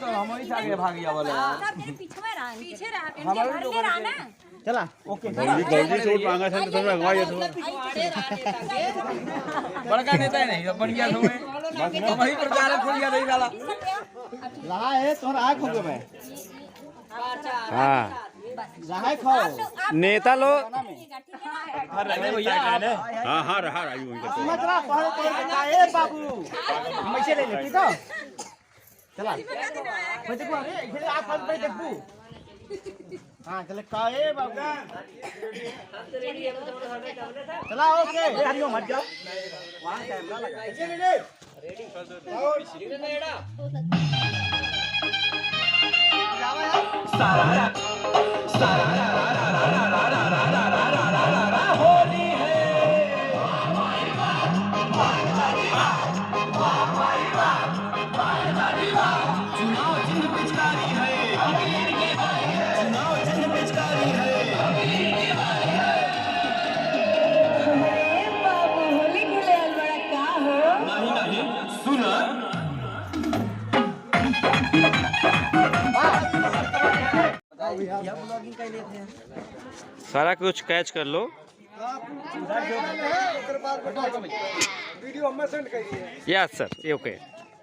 तो हम ही आगे भाग गया बोले पीछे रहा ना। चला ओके सूट मांगा था तो रंगवाइए तो बड़का नेता है नहीं बन गया तुम्हें हम ही प्रचार खोल गया नहीं डाला रहा है तोहर आँख हो गए मैं हाँ रहा खाओ नेता लोग भैया हाँ हाँ रहा राजू समझ रहा पहले तो बाबू हम ऐसे ले लेते तो चला मैं देखो अरे इधर आप फल पे देखो हाँ चले काहे बाबू चला ओके हरियो मत जाओ वहाँ कैमरा लगा होली है चुनाव चिन्ह पिचकारी है चुनाव चिन्ह पिचकारी है बाबू होली खेले बड़ा का हो। नहीं नहीं सुना सारा कुछ कैच कर लो वीडियो हमें सेंड करिए यस सर ये ओके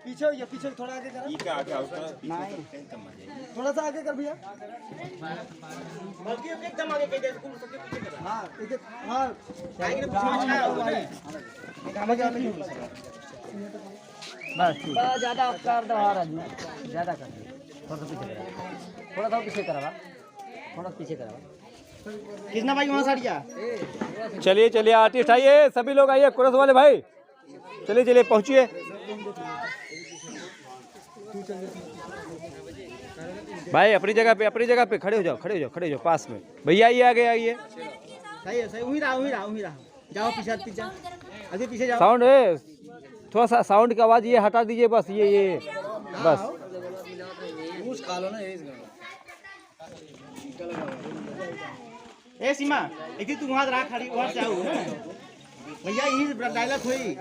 पीछे थोड़ा आगे कर ये क्या आ गया उसका थोड़ा सा आगे कर भैया बल्कि एकदम आगे कह दे तो सबके पीछे कर हां एक हां आगे पीछे छाया हुआ है काम क्या नहीं बस ज्यादा कर दो राजू ज्यादा कर थोड़ा पीछे करा थोड़ा पीछे करा कितना भाई वहां साड़िया चलिए चलिए आर्टिस्ट आइए सभी लोग आइए कोरस वाले भाई चलिए चलिए पहुंचिए भाई अपनी जगह पे खड़े हो जाओ पास में भैया आइए आगे आइए सही है सही वहीं रहा जाओ पीछे अभी पीछे जाओ साउंड है थोड़ा सा साउंड की आवाज ये हटा दीजिए बस ये बस ए सीमा एक तू वहां रहा खड़ी वहां से आओ भैया यही डायलॉग हुई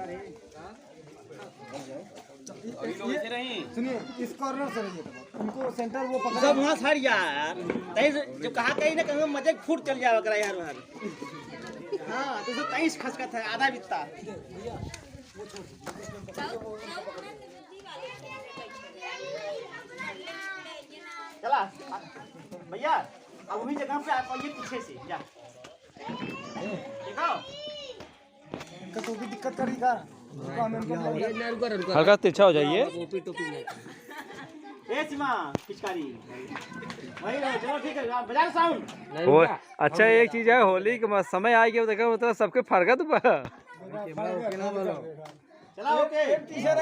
सुनिए इस कॉर्नर से रहिए उनको सेंटर वो पकड़ सब वहां सर यार तई जब कहा कहीं ना कहीं मजे फूट चल जावा करा यार वहां हां तो 23 खसका था आधा बित्ता चला भैया अब वही जगह पे आप आइए पीछे से जा देखो इनका तो भी दिक्कत करेगा हल्का तिरछा हो जाइए ए सीमा पिचकारी वही रहो चलो ठीक है बजा साउंड वो अच्छा एक चीज है होली के समय आ गया देखो मतलब सबके फरगत चला ओके पीछे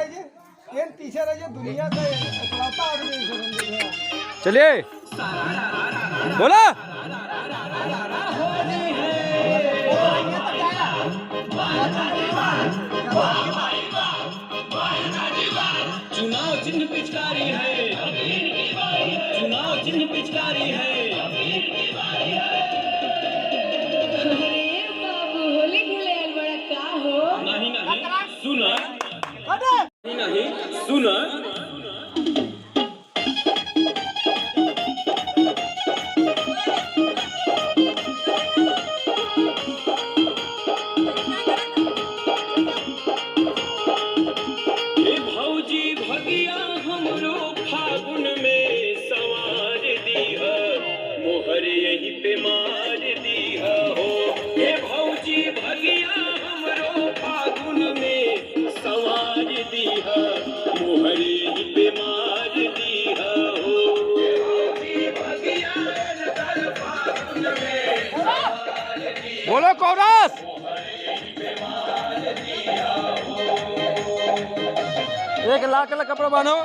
रहिए दुनिया का इकलौता आदमी चलिए बोला चुनाव चिन्ह पिचकारी है चुनाव चिन्ह पिचकारी है अरे बाबू होली खेले बड़ा का हो। नहीं नहीं सुना नहीं नहीं सुना बोलो कोरस एक लाख का कपड़ा बांधो